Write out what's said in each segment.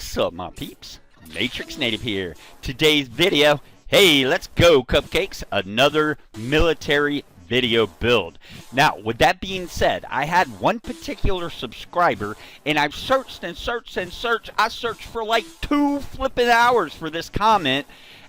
What's up, my peeps? MatrixNative here. Today's video, hey, let's go, cupcakes. Another military video build. Now, with that being said, I had one particular subscriber, and I've searched and searched and searched. I searched for like 2 flipping hours for this comment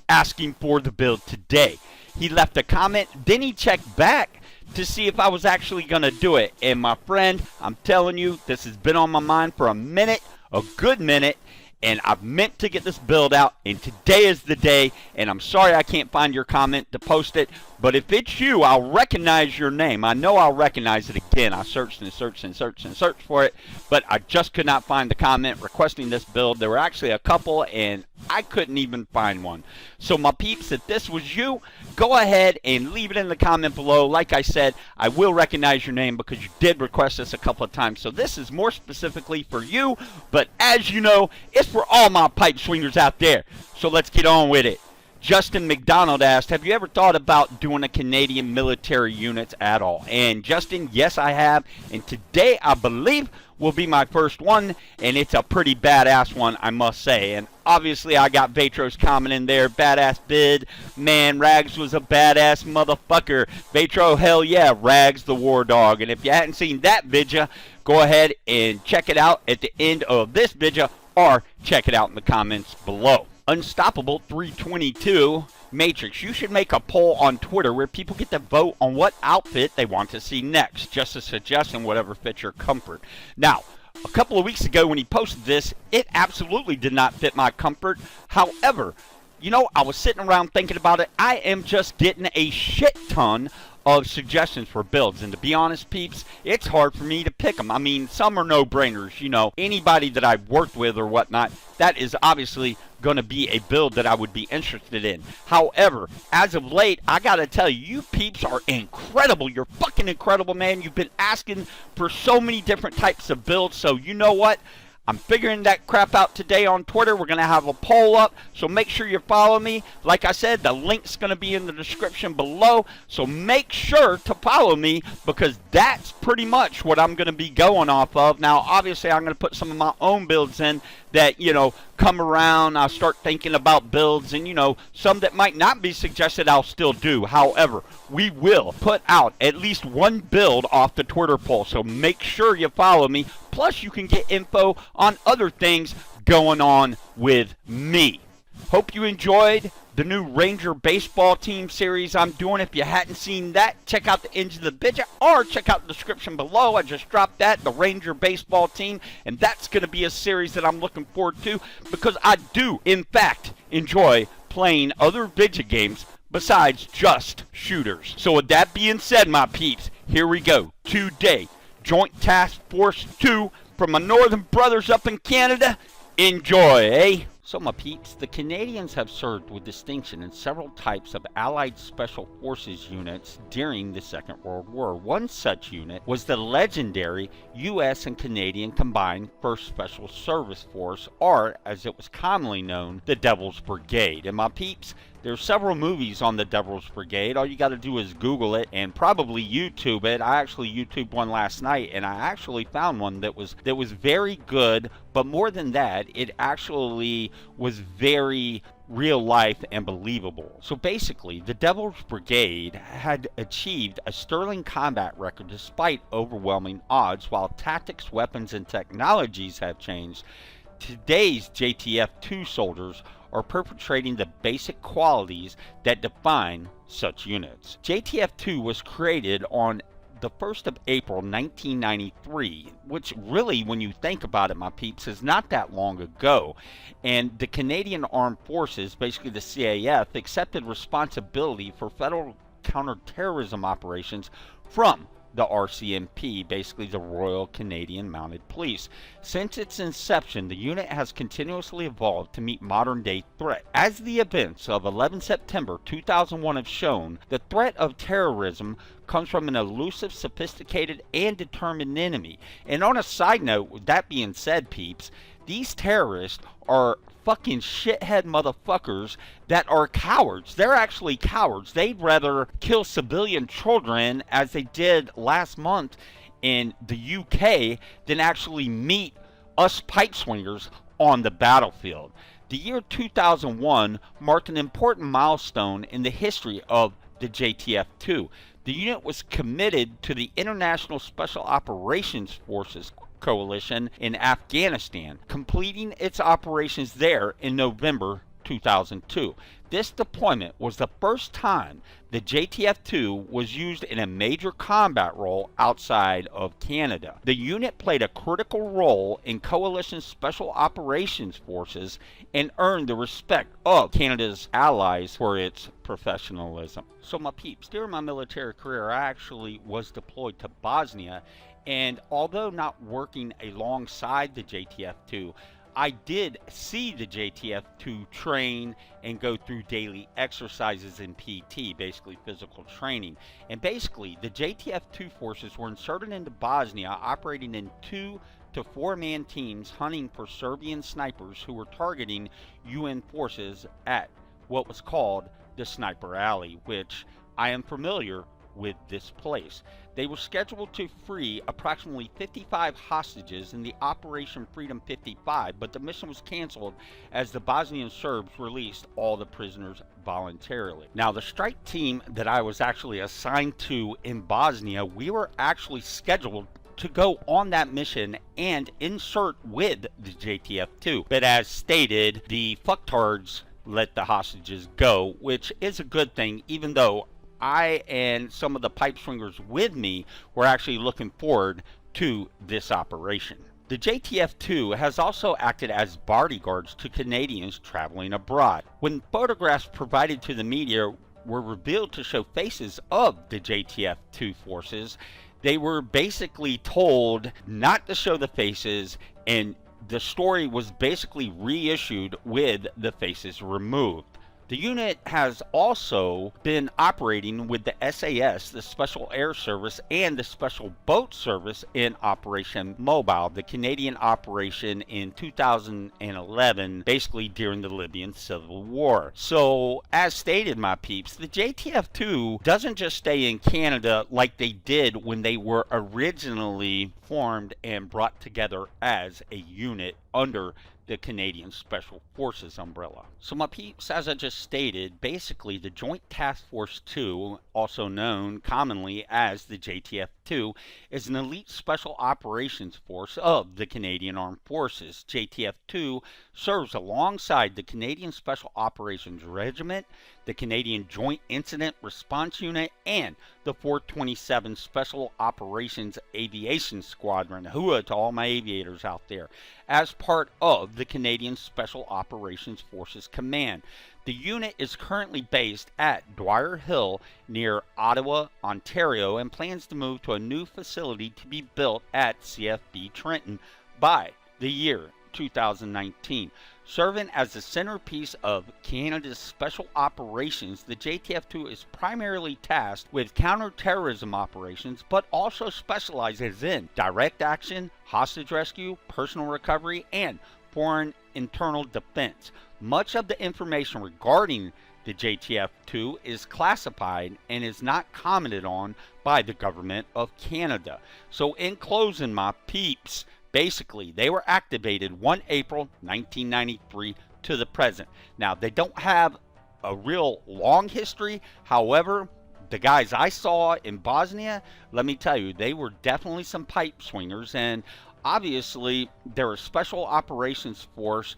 asking for the build today. He left a comment, then he checked back to see if I was actually going to do it. And my friend, I'm telling you, this has been on my mind for a minute, a good minute, and I've meant to get this build out, and today is the day. And I'm sorry I can't find your comment to post it, but if it's you, I'll recognize your name. I know I'll recognize it again. I searched and searched and searched and searched for it, but I just could not find the comment requesting this build. There were actually a couple, and I couldn't even find one. So my peeps, if this was you, go ahead and leave it in the comment below. Like I said, I will recognize your name because you did request this a couple of times. So this is more specifically for you, but as you know, it's for all my pipe swingers out there. So let's get on with it. Justin McDonald asked, have you ever thought about doing a Canadian military units at all? And Justin, yes I have, and today I believe will be my first one, and it's a pretty badass one, I must say. And obviously I got Vetros comment in there, badass bid. Man, Rags was a badass motherfucker. Vetro, hell yeah, Rags the war dog. And if you hadn't seen that vidya, go ahead and check it out at the end of this vidya, or check it out in the comments below. Unstoppable 322 Matrix, you should make a poll on Twitter where people get to vote on what outfit they want to see next. Just a suggestion, whatever fits your comfort. Now, a couple of weeks ago when he posted this, it absolutely did not fit my comfort. However, you know, I was sitting around thinking about it. I am just getting a shit ton of suggestions for builds, and to be honest, peeps, it's hard for me to pick them. I mean, some are no-brainers. You know, anybody that I've worked with or whatnot, that is obviously going to be a build that I would be interested in. However, as of late, I gotta tell you, you peeps are incredible. You're fucking incredible, man. You've been asking for so many different types of builds, so you know what? I'm figuring that crap out today on Twitter. We're going to have a poll up, so make sure you follow me. Like I said, the link's going to be in the description below, so make sure to follow me because that's pretty much what I'm going to be going off of. Now, obviously, I'm going to put some of my own builds in that, you know, come around. I'll start thinking about builds, and, you know, some that might not be suggested, I'll still do. However, we will put out at least one build off the Twitter poll, so make sure you follow me. Plus, you can get info on other things going on with me. Hope you enjoyed the new Ranger baseball team series I'm doing. If you hadn't seen that, check out the end of the video or check out the description below. I just dropped that, the Ranger baseball team, and that's going to be a series that I'm looking forward to because I do, in fact, enjoy playing other video games besides just shooters. So with that being said, my peeps, here we go. Today, Joint Task Force 2 from my northern brothers up in Canada. Enjoy, eh? So my peeps, the Canadians have served with distinction in several types of Allied Special Forces units during the Second World War. One such unit was the legendary U.S. and Canadian Combined 1st Special Service Force, or as it was commonly known, the Devil's Brigade. And my peeps, there's several movies on the Devil's Brigade. All you got to do is Google it and probably YouTube it. I actually YouTubed one last night, and I actually found one that was very good. But more than that, it actually was very real life and believable. So basically, the Devil's Brigade had achieved a sterling combat record despite overwhelming odds. While tactics, weapons, and technologies have changed, today's JTF2 soldiers are perpetrating the basic qualities that define such units. JTF2 was created on the 1st of April 1993, which really, when you think about it, my peeps, is not that long ago. And the Canadian Armed Forces, basically the CAF, accepted responsibility for federal counterterrorism operations from the RCMP, basically the Royal Canadian Mounted Police. Since its inception, the unit has continuously evolved to meet modern-day threat. As the events of 11 September 2001 have shown, the threat of terrorism comes from an elusive, sophisticated, and determined enemy. And on a side note, with that being said, peeps, these terrorists are fucking shithead motherfuckers that are cowards. They're actually cowards. They'd rather kill civilian children, as they did last month in the UK, than actually meet us pipe swingers on the battlefield. The year 2001 marked an important milestone in the history of the JTF2. The unit was committed to the International Special Operations Forces Coalition in Afghanistan, completing its operations there in November 2002. This deployment was the first time the JTF2 was used in a major combat role outside of Canada. The unit played a critical role in Coalition Special Operations Forces and earned the respect of Canada's allies for its professionalism. So my peeps, during my military career, I actually was deployed to Bosnia, and although not working alongside the JTF2, I did see the JTF2 train and go through daily exercises in PT, basically physical training. And basically, the JTF2 forces were inserted into Bosnia, operating in 2 to 4 man teams, hunting for Serbian snipers who were targeting UN forces at what was called the Sniper Alley, which I am familiar with this place. They were scheduled to free approximately 55 hostages in the Operation Freedom 55, but the mission was canceled as the Bosnian Serbs released all the prisoners voluntarily. Now, the strike team that I was actually assigned to in Bosnia, we were actually scheduled to go on that mission and insert with the JTF2. But as stated, the fucktards let the hostages go, which is a good thing, even though I and some of the pipe swingers with me were actually looking forward to this operation. The JTF2 has also acted as bodyguards to Canadians traveling abroad. When photographs provided to the media were revealed to show faces of the JTF2 forces, they were basically told not to show the faces, and the story was basically reissued with the faces removed. The unit has also been operating with the SAS, the Special Air Service, and the Special Boat Service in Operation Mobile, the Canadian operation in 2011, basically during the Libyan Civil War. So, as stated, my peeps, the JTF2 doesn't just stay in Canada like they did when they were originally formed and brought together as a unit under the Canadian Special Forces umbrella. So my peeps, as I just stated, basically the Joint Task Force 2, also known commonly as the JTF2, is an elite special operations force of the Canadian Armed Forces. JTF2 serves alongside the Canadian Special Operations Regiment, the Canadian Joint Incident Response Unit, and the 427 Special Operations Aviation Squadron, HUA to all my aviators out there, as part of the Canadian Special Operations Forces Command. The unit is currently based at Dwyer Hill near Ottawa, Ontario, and plans to move to a new facility to be built at CFB Trenton by the year 2019. Serving as the centerpiece of Canada's special operations, the JTF2 is primarily tasked with counterterrorism operations, but also specializes in direct action, hostage rescue, personal recovery, and foreign internal defense. Much of the information regarding the JTF2 is classified and is not commented on by the government of Canada. So in closing, my peeps, basically, they were activated 1 April 1993 to the present. Now, they don't have a real long history. However, the guys I saw in Bosnia, let me tell you, they were definitely some pipe swingers. And obviously, they're a special operations force.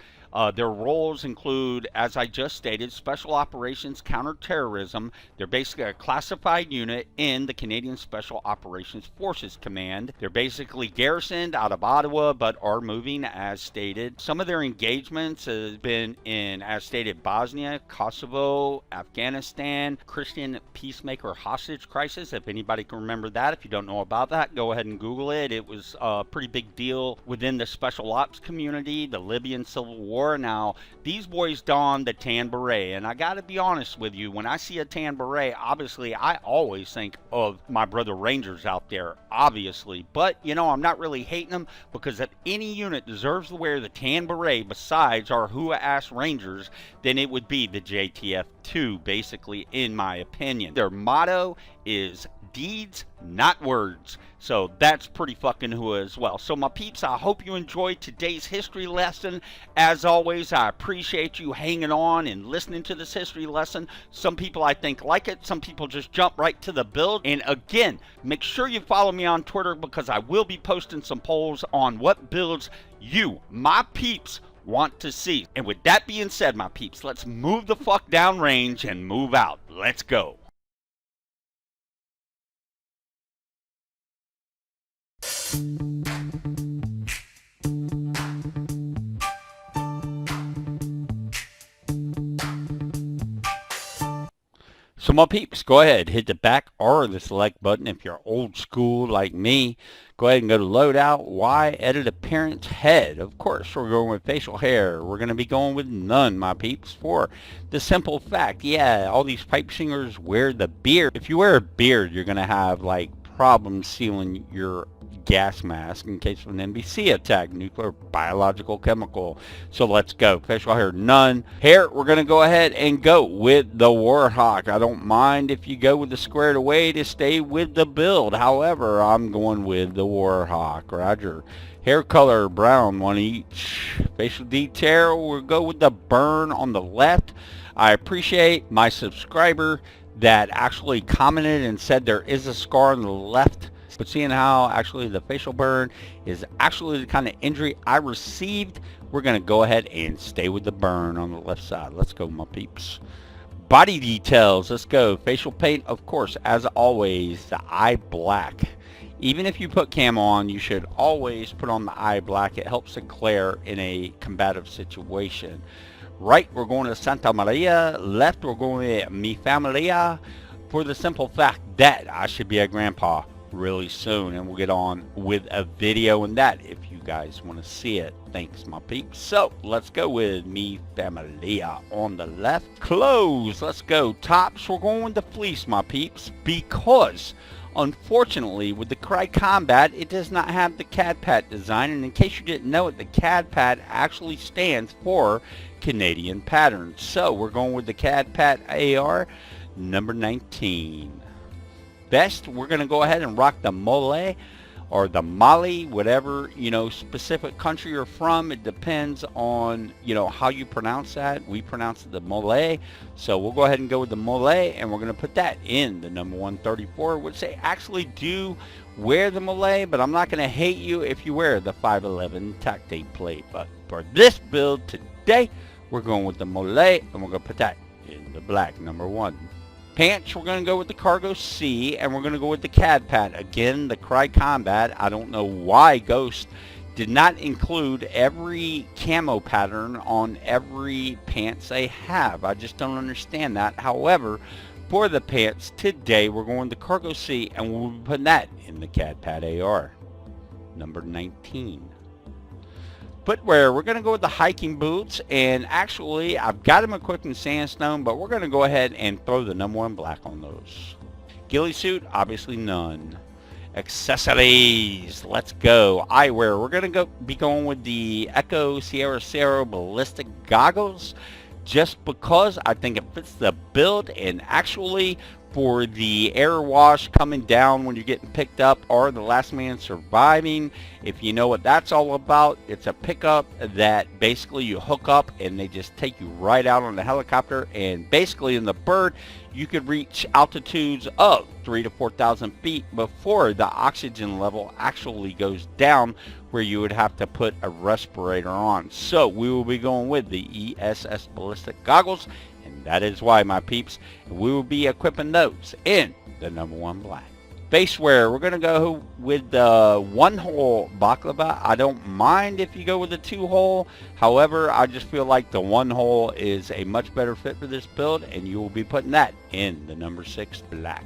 Their roles include, as I just stated, special operations, counterterrorism. They're basically a classified unit in the Canadian Special Operations Forces Command. They're basically garrisoned out of Ottawa, but are moving as stated. Some of their engagements have been in, as stated, Bosnia, Kosovo, Afghanistan, Christian Peacemaker hostage crisis. If anybody can remember that, if you don't know about that, go ahead and Google it. It was a pretty big deal within the special ops community, the Libyan Civil War. Now, these boys don the tan beret, and I gotta be honest with you, when I see a tan beret, obviously I always think of my brother Rangers out there, obviously, but you know, I'm not really hating them, because if any unit deserves to wear the tan beret besides our hua-ass Rangers, then it would be the JTF2, basically, in my opinion. Their motto is deeds not words. So that's pretty fucking cool as well. So my peeps, I hope you enjoyed today's history lesson. As always, I appreciate you hanging on and listening to this history lesson. Some people I think like it. Some people just jump right to the build. And again, make sure you follow me on Twitter because I will be posting some polls on what builds you, my peeps, want to see. And with that being said, my peeps, let's move the fuck downrange and move out. Let's go. So my peeps, go ahead, hit the back or the select button if you're old school like me. Go ahead and go to Loadout, Y, Edit Appearance, Head. Of course, we're going with facial hair. We're going to be going with none, my peeps, for the simple fact, yeah, all these pipe singers wear the beard. If you wear a beard, you're going to have, like, problems sealing your gas mask in case of an NBC attack, nuclear, biological, chemical. So let's go. Facial hair, none. Hair, we're going to go ahead and go with the Warhawk. I don't mind if you go with the squared away to stay with the build. However, I'm going with the Warhawk. Roger. Hair color, brown, one each. Facial detail, we'll go with the burn on the left. I appreciate my subscriber that actually commented and said there is a scar on the left. But seeing how actually the facial burn is actually the kind of injury I received, we're going to go ahead and stay with the burn on the left side. Let's go, my peeps. Body details, let's go. Facial paint, of course, as always, the eye black. Even if you put camo on, you should always put on the eye black. It helps to glare in a combative situation. Right, we're going to Santa Maria. Left, we're going with Mi Familia, for the simple fact that I should be a grandpa really soon, and we'll get on with a video on that if you guys want to see it. Thanks, my peeps. So let's go with Mi Familia on the left. Clothes, let's go. Tops, we're going with the fleece, my peeps, because unfortunately with the Cry Combat it does not have the CAD Pat design, and in case you didn't know it, the CAD Pat actually stands for Canadian Pattern. So we're going with the CAD Pat AR number 19. Best, we're going to go ahead and rock the Mole or the Mali, whatever, you know, specific country you're from. It depends on, you know, how you pronounce that. We pronounce it the Mole. So we'll go ahead and go with the Mole, and we're going to put that in the number 134, which they actually do wear the Mole, but I'm not going to hate you if you wear the 511 tactate plate. But for this build today, we're going with the Mole, and we're going to put that in the black, number 1. Pants, we're going to go with the Cargo C, and we're going to go with the CAD Pat. Again, the Cry Combat, I don't know why Ghost did not include every camo pattern on every pants they have. I just don't understand that. However, for the pants today, we're going with the Cargo C, and we'll be putting that in the CAD Pat AR, number 19. Footwear, we're going to go with the hiking boots, and actually I've got them equipped in sandstone, but we're going to go ahead and throw the number 1 black on those. Ghillie suit, obviously none. Accessories, let's go. Eyewear, we're going to be going with the Echo Sierra Cerro ballistic goggles, just because I think it fits the build, and actually for the air wash coming down when you're getting picked up, or the last man surviving, if you know what that's all about, it's a pickup that basically you hook up and they just take you right out on the helicopter, and basically in the bird you could reach altitudes of 3,000 to 4,000 feet before the oxygen level actually goes down, where you would have to put a respirator on. So we will be going with the ESS ballistic goggles, and that is why, my peeps, we will be equipping those in the number 1 black. Face wear, we're going to go with the 1-hole baklava. I don't mind if you go with the 2-hole. However, I just feel like the 1-hole is a much better fit for this build, and you will be putting that in the number 6 black.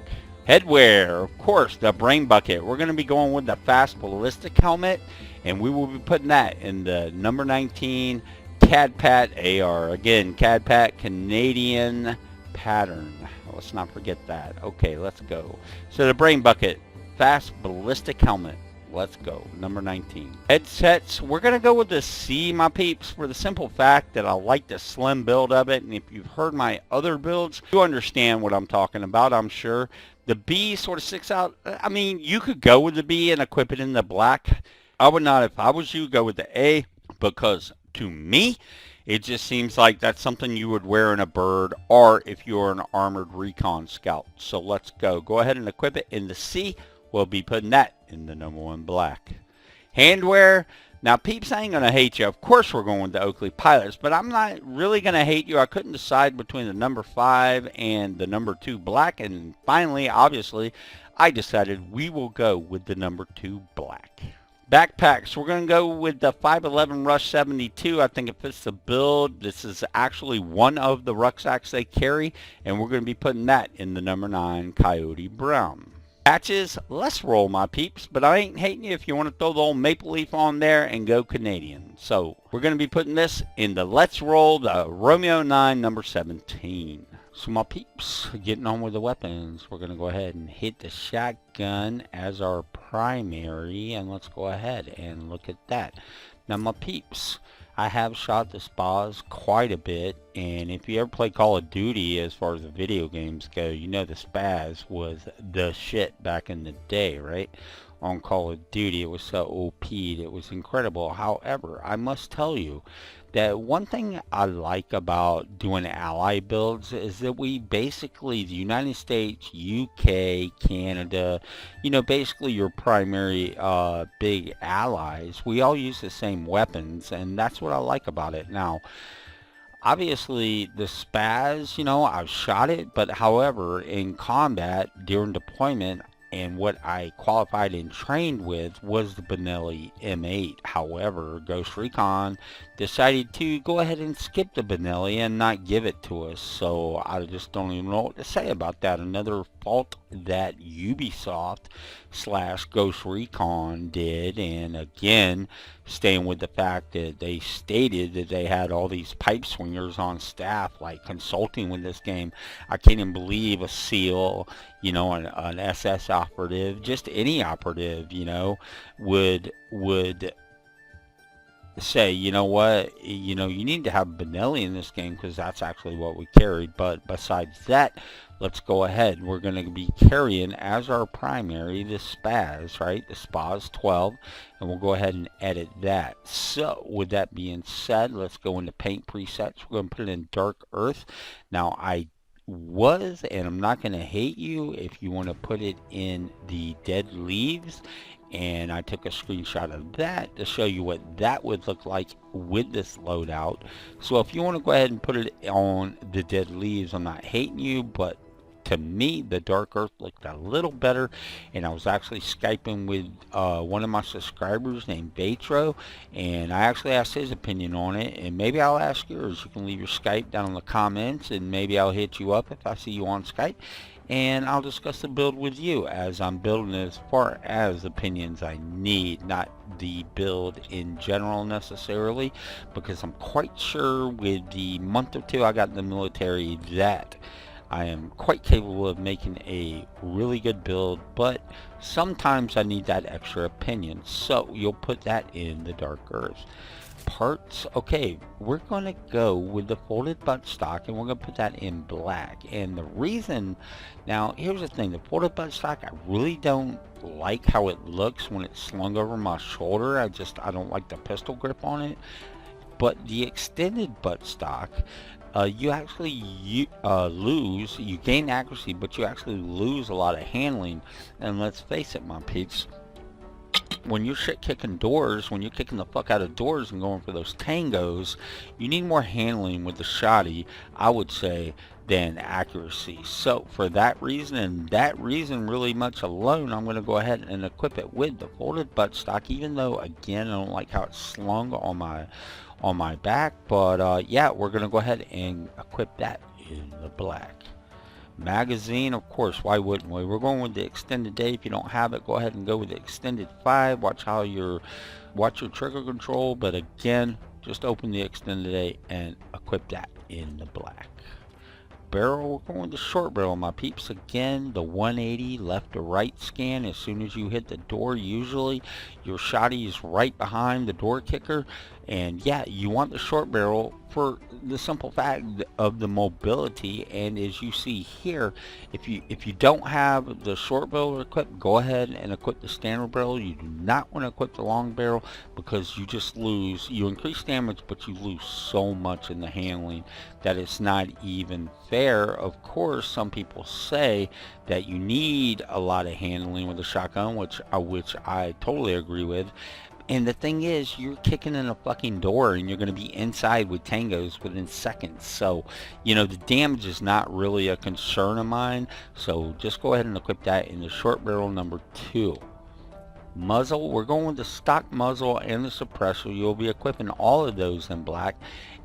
Headwear, of course, the brain bucket. We're going to be going with the fast ballistic helmet, and we will be putting that in the number 19 CAD Pat AR. Again, CAD Pat Canadian Pattern. Let's not forget that. Okay, let's go. So the brain bucket, fast ballistic helmet. Let's go. Number 19. Headsets, we're going to go with the C, my peeps, for the simple fact that I like the slim build of it. And if you've heard my other builds, you understand what I'm talking about, I'm sure. The B sort of sticks out. I mean, you could go with the B and equip it in the black. I would not, if I was you, go with the A, because to me, it just seems like that's something you would wear in a bird, or if you're an armored recon scout. So let's go. Go ahead and equip it in the C. We'll be putting that in the #1 black. Handwear. Now, peeps, I ain't going to hate you. Of course, we're going with the Oakley Pilots, but I'm not really going to hate you. I couldn't decide between the #5 and the #2 black, and finally, obviously, I decided we will go with the #2 black. Backpacks, we're going to go with the 511 Rush 72. I think it fits the build. This is actually one of the rucksacks they carry, and we're going to be putting that in the #9 Coyote Brown. Patches, let's roll, my peeps, but I ain't hating you if you want to throw the old maple leaf on there and go Canadian. So we're going to be putting this in the Let's Roll, the Romeo 9 #17. So my peeps, getting on with the weapons, we're going to go ahead and hit the shotgun as our primary, and let's go ahead and look at that. Now my peeps, I have shot the spas quite a bit, and if you ever play Call of Duty as far as the video games go, you know the spas was the shit back in the day, right? On Call of Duty, it was so OP'd, it was incredible. However, I must tell you that one thing I like about doing ally builds is that we basically, the United States, UK, Canada, you know, basically your primary big allies, we all use the same weapons, and that's what I like about it. Now, obviously, the SPAS, you know, I've shot it, but however, in combat, during deployment, and what I qualified and trained with was the Benelli M8. However, Ghost Recon decided to go ahead and skip the Benelli and not give it to us. So I just don't even know what to say about that. Another fault that Ubisoft / Ghost Recon did, and again, staying with the fact that they stated that they had all these pipe swingers on staff, like consulting with this game. I can't even believe a SEAL, you know, an SS operative, just any operative, you know, would say, you know what, you know, you need to have Benelli in this game because that's actually what we carry. But besides that, let's go ahead. We're going to be carrying as our primary the SPAS, right? The SPAS 12, and we'll go ahead and edit that. So with that being said, let's go into paint presets. We're going to put it in dark earth. Now I was, and I'm not going to hate you if you want to put it in the dead leaves, and I took a screenshot of that to show you what that would look like with this loadout. So if you want to go ahead and put it on the dead leaves, I'm not hating you, but to me the dark earth looked a little better. And I was actually Skyping with one of my subscribers named Batro, and I actually asked his opinion on it, and maybe I'll ask yours. You can leave your Skype down in the comments, and maybe I'll hit you up if I see you on Skype, and I'll discuss the build with you as I'm building as far as opinions I need, not the build in general necessarily, because I'm quite sure with the month or two I got in the military that I am quite capable of making a really good build, but sometimes I need that extra opinion. So you'll put that in the dark earth. Parts, okay, we're going to go with the folded buttstock, and we're going to put that in black. And the reason, now here's the thing, the folded buttstock, I really don't like how it looks when it's slung over my shoulder. I don't like the pistol grip on it. But the extended buttstock, you actually you gain accuracy, but you actually lose a lot of handling. And let's face it, my peeps, when you're shit kicking doors, when you're kicking the fuck out of doors and going for those tangos, you need more handling with the shotty, I would say, than accuracy. So for that reason, and that reason really much alone, I'm going to go ahead and equip it with the folded buttstock, even though again I don't like how it's slung on my back. But yeah, we're going to go ahead and equip that in the black. Magazine, of course, why wouldn't we? We're going with the extended day. If you don't have it, go ahead and go with the extended 5. Watch your trigger control, but again, just open the extended day and equip that in the black. Barrel, we're going with the short barrel, my peeps. Again, the 180 left to right scan. As soon as you hit the door, usually your shotty is right behind the door kicker, And yeah, you want the short barrel for the simple fact of the mobility. And as you see here, if you don't have the short barrel equipped, go ahead and equip the standard barrel. You do not want to equip the long barrel, because you just lose, you increase damage, but you lose so much in the handling that it's not even fair. Of course, some people say that you need a lot of handling with a shotgun, which I totally agree with. And the thing is, you're kicking in a fucking door and you're going to be inside with tangos within seconds. So, you know, the damage is not really a concern of mine. So just go ahead and equip that in the short barrel number 2. Muzzle, we're going with the stock muzzle and the suppressor. You'll be equipping all of those in black.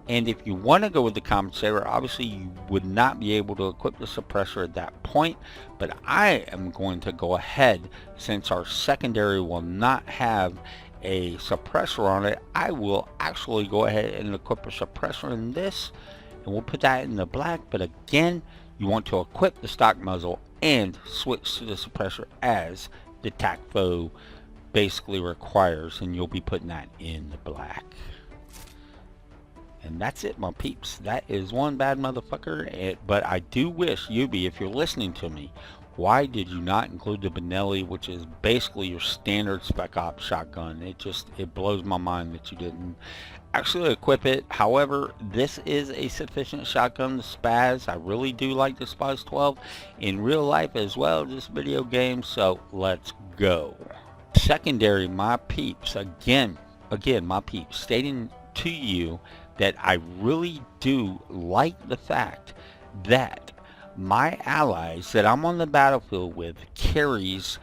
And if you want to go with the compensator, obviously you would not be able to equip the suppressor at that point. But I am going to go ahead, since our secondary will not have a suppressor on it, I will actually go ahead and equip a suppressor in this, and we'll put that in the black. But again, you want to equip the stock muzzle and switch to the suppressor as the TACFO basically requires, and you'll be putting that in the black. And that's it, my peeps. That is one bad motherfucker. But I do wish, Yubi, if you're listening to me, why did you not include the Benelli, which is basically your standard Spec Ops shotgun? It blows my mind that you didn't actually equip it. However, this is a sufficient shotgun. The Spaz, I really do like the Spaz 12 in real life as well as this video game. So let's go. Secondary, my peeps, again, my peeps, stating to you that I really do like the fact that my allies that I'm on the battlefield with carries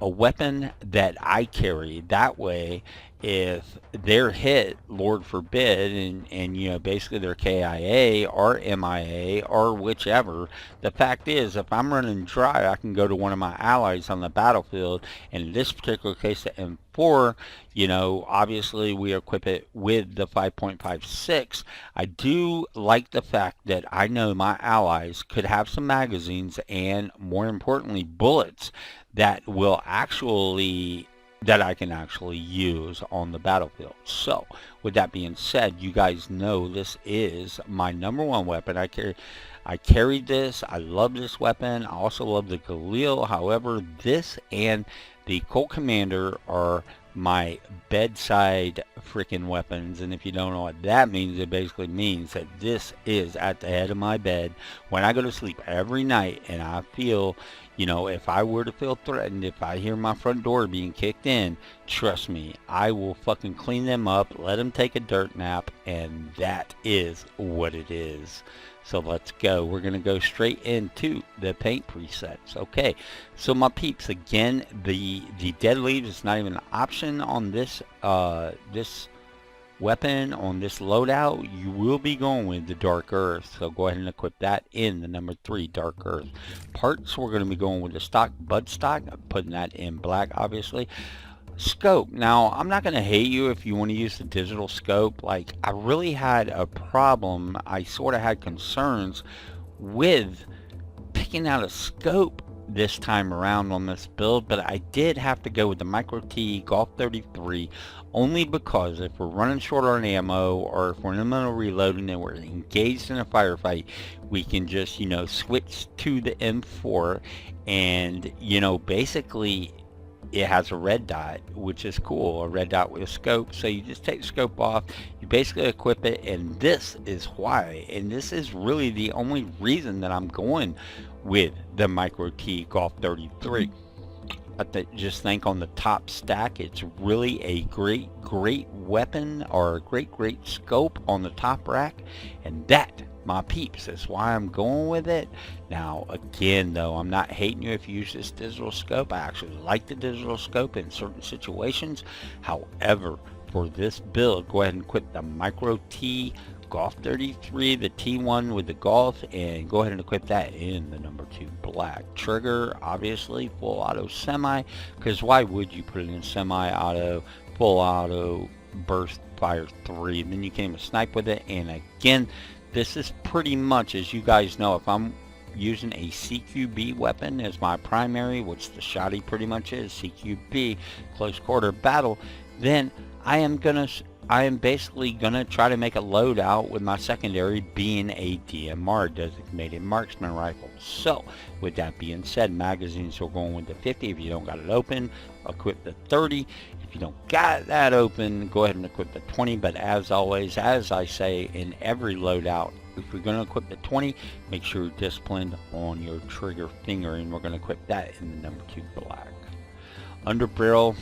a weapon that I carry. That way, if they're hit, Lord forbid, and you know, basically they're KIA or MIA or whichever, the fact is, if I'm running dry, I can go to one of my allies on the battlefield. And in this particular case, the M4, you know, obviously we equip it with the 5.56. I do like the fact that I know my allies could have some magazines and, more importantly, bullets that will actually, that I can actually use on the battlefield. So with that being said, you guys know this is my #1 weapon. I carried this. I love this weapon. I also love the Galil. However, this and the Colt Commander are my bedside freaking weapons. And if you don't know what that means, it basically means that this is at the head of my bed when I go to sleep every night. And I feel, you know, if I were to feel threatened, if I hear my front door being kicked in, trust me, I will fucking clean them up, let them take a dirt nap, and that is what it is. So let's go. We're going to go straight into the paint presets. Okay, so my peeps, again, the dead leaves is not even an option on this this weapon, on this loadout. You will be going with the Dark Earth, so go ahead and equip that in the #3 Dark Earth. Parts, we're going to be going with the stock bud stock, putting that in black, obviously. Scope, now I'm not going to hate you if you want to use the digital scope. Like, I really had a problem, I sort of had concerns with picking out a scope this time around on this build, but I did have to go with the Micro T Golf 33, only because if we're running short on ammo, or if we're in the middle of reloading and we're engaged in a firefight, we can just, you know, switch to the M4, and, you know, basically it has a red dot, which is cool, a red dot with a scope. So you just take the scope off, you basically equip it, and this is why, and this is really the only reason that I'm going with the Micro T Golf 33. Just think on the top stack, it's really a great weapon, or a great scope on the top rack, and that, my peeps, is why I'm going with it. Now again though, I'm not hating you if you use this digital scope. I actually like the digital scope in certain situations. However, for this build, go ahead and equip the Micro T Golf 33, the T1 with the Golf, and go ahead and equip that in the #2 black. Trigger, obviously full auto semi, because why would you put it in semi-auto, full auto, burst fire 3, then you can even snipe with it. And again, this is pretty much, as you guys know, if I'm using a CQB weapon as my primary, which the Shotty pretty much is, CQB, close quarter battle, then I am going to I am basically going to try to make a loadout with my secondary being a DMR, designated marksman rifle. So with that being said, magazines are going with the 50. If you don't got it open, equip the 30. If you don't got that open, go ahead and equip the 20. But as always, as I say in every loadout, if you're going to equip the 20, make sure you're disciplined on your trigger finger, and we're going to equip that in the number 2 black. Under barrel,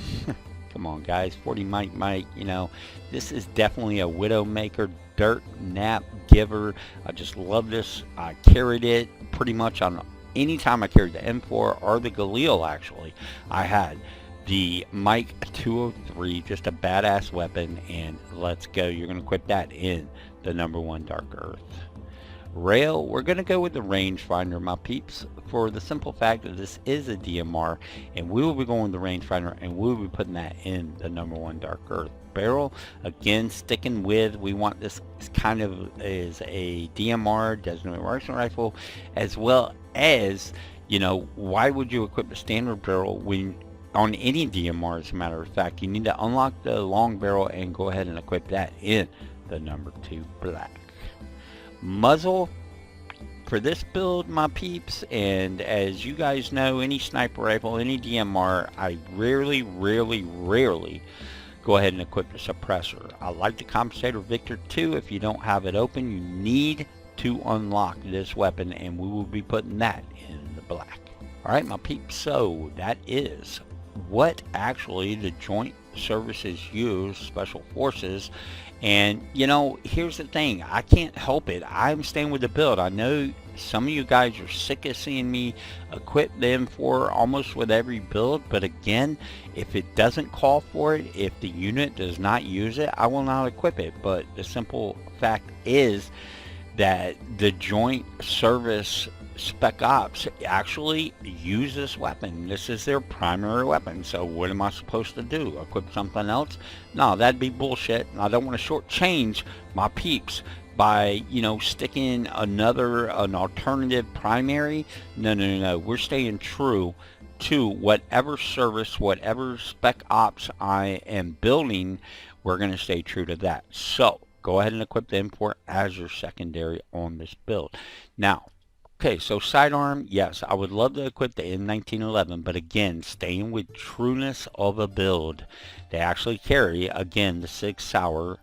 come on guys, 40 mic, you know, this is definitely a Widowmaker dirt nap giver. I just love this. I carried it pretty much on any time I carried the M4 or the Galil. Actually, I had the Mike 203, just a badass weapon, and let's go. You're going to equip that in the number 1 Dark Earth. Rail, we're going to go with the rangefinder, my peeps, for the simple fact that this is a DMR, and we will be going with the rangefinder, and we will be putting that in the number 1 Dark Earth. Barrel, again, sticking with, we want this kind of as a DMR, designated marksman rifle, as well as, you know, why would you equip a standard barrel when on any DMR? As a matter of fact, you need to unlock the long barrel and go ahead and equip that in the number 2 black. Muzzle for this build, my peeps, and as you guys know, any sniper rifle, any DMR, I rarely go ahead and equip a suppressor. I like the Compensator Victor 2. If you don't have it open, you need to unlock this weapon, and we will be putting that in the black. Alright, my peeps, so that is what actually the joint services use, special forces. And you know, here's the thing, I can't help it, I'm staying with the build. I know some of you guys are sick of seeing me equip the M4 almost with every build, but again, if it doesn't call for it, if the unit does not use it, I will not equip it. But the simple fact is that the joint service spec ops actually use this weapon. This is their primary weapon. So what am I supposed to do? Equip something else? No, that'd be bullshit. I don't want to shortchange my peeps by, you know, sticking an alternative primary. No. We're staying true to whatever service, whatever spec ops I am building. We're going to stay true to that. So go ahead and equip the M4 as your secondary on this build. Now, okay, so sidearm, yes, I would love to equip the M1911, but again, staying with trueness of a build, they actually carry, again, the Sig Sauer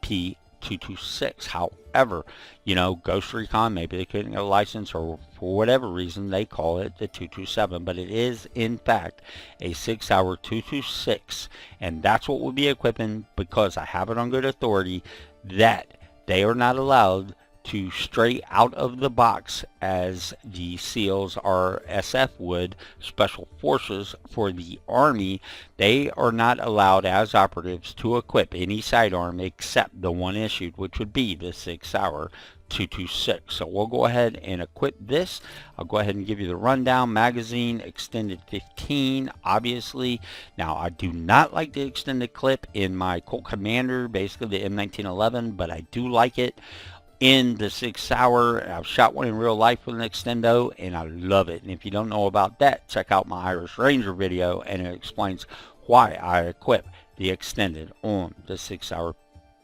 P226. However, you know, Ghost Recon, maybe they couldn't get a license, or for whatever reason, they call it the 227, but it is, in fact, a Sig Sauer 226, and that's what we'll be equipping, because I have it on good authority that they are not allowed to stray out of the box as the SEALs or SF would, Special Forces for the Army. They are not allowed as operatives to equip any sidearm except the one issued, which would be the Sig Sauer 226. So we'll go ahead and equip this. I'll go ahead and give you the rundown. Magazine extended 15, obviously. Now I do not like the extended clip in my Colt Commander, basically the M1911, but I do like it in the Sig Sauer. I've shot one in real life with an extendo, and I love it. And if you don't know about that, check out my Irish Ranger video, and it explains why I equip the extended on the Sig Sauer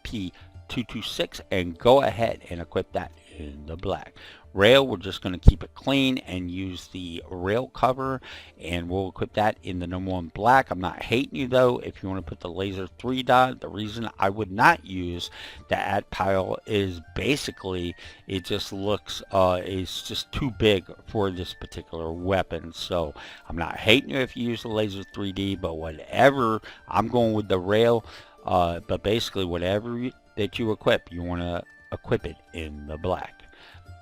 P226, and go ahead and equip that in the black. Rail, we're just going to keep it clean and use the rail cover, and we'll equip that in the number 1 black. I'm not hating you though if you want to put the laser 3 dot. The reason I would not use the ad pile is basically it just looks it's just too big for this particular weapon. So I'm not hating you if you use the laser 3D, but whatever, I'm going with the rail. But basically whatever that you equip, you want to equip it in the black.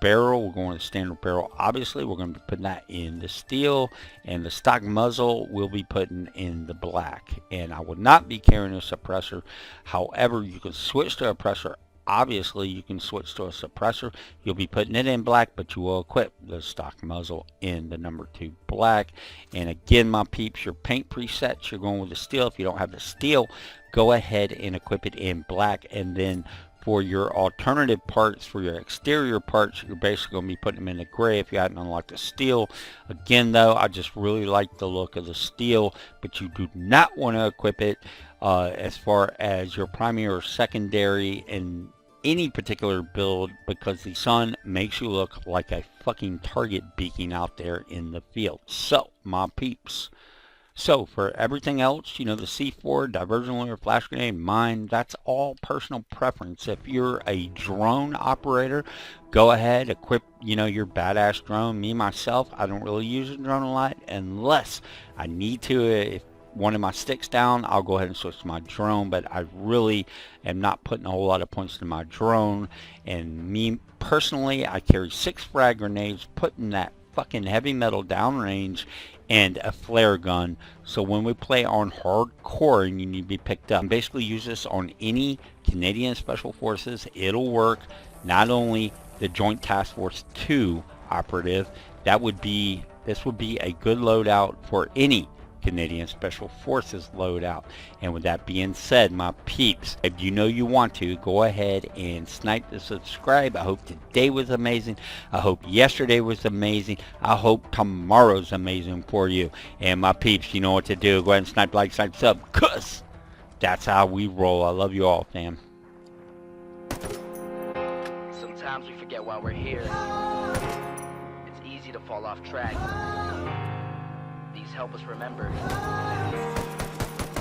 Barrel, we're going to standard barrel. Obviously, we're going to be putting that in the steel, and the stock muzzle we'll be putting in the black. And I will not be carrying a suppressor. However, you can switch to a suppressor. Obviously, you can switch to a suppressor. You'll be putting it in black, but you will equip the stock muzzle in the number 2 black. And again, my peeps, your paint presets, you're going with the steel. If you don't have the steel, go ahead and equip it in black. And then for your alternative parts, for your exterior parts, you're basically going to be putting them in the gray if you hadn't unlocked the steel. Again though, I just really like the look of the steel, but you do not want to equip it as far as your primary or secondary in any particular build, because the sun makes you look like a fucking target beacon out there in the field. So, my peeps. So, for everything else, you know, the C4, diversion lure, flash grenade, mine, that's all personal preference. If you're a drone operator, go ahead, equip, you know, your badass drone. Me, myself, I don't really use a drone a lot unless I need to. If one of my sticks down, I'll go ahead and switch to my drone, but I really am not putting a whole lot of points to my drone. And me, personally, I carry 6 frag grenades, putting that fucking heavy metal downrange, and a flare gun. So when we play on hardcore and you need to be picked up, basically use this on any Canadian Special Forces. It'll work. Not only the Joint Task Force 2 operative, this would be a good loadout for any Canadian Special Forces loadout. And with that being said, my peeps, if you know you want to, go ahead and snipe the subscribe. I hope today was amazing. I hope yesterday was amazing. I hope tomorrow's amazing for you. And my peeps, you know what to do. Go ahead and snipe, like, snipe, sub, cuz that's how we roll. I love you all, fam. Sometimes we forget why we're here. It's easy to fall off track. These help us remember.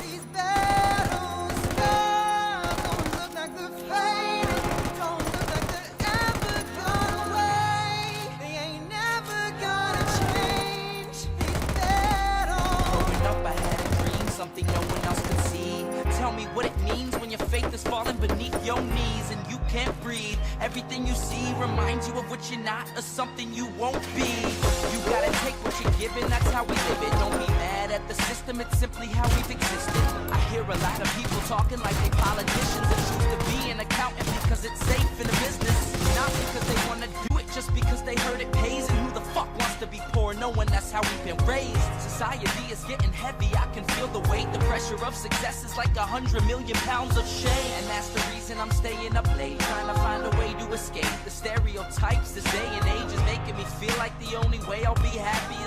These battles don't look like they're fading, don't look like they're ever gone away. They ain't never gonna change. These battles. Growing up, I had a dream, something no one else could see. Tell me what it means when your faith is falling beneath your knees and you can't breathe. Everything you see reminds you of what you're not or something you won't be. You gotta take what you're given, that's how we live it. Don't be mad at the system, it's simply how we've existed. I hear a lot of people talking like they politicians and choose to be an accountant because it's safe in the business. Not because they wanna do it, just because they heard it pays. And who the fuck wants to be poor, knowing that's how we've been raised? Society is getting heavy, I can feel the weight. The pressure of success is like 100 million pounds of shame. And that's the reason I'm staying up late, trying to find a way to escape the stereotypes. This day and age is making me feel like the only way I'll be happy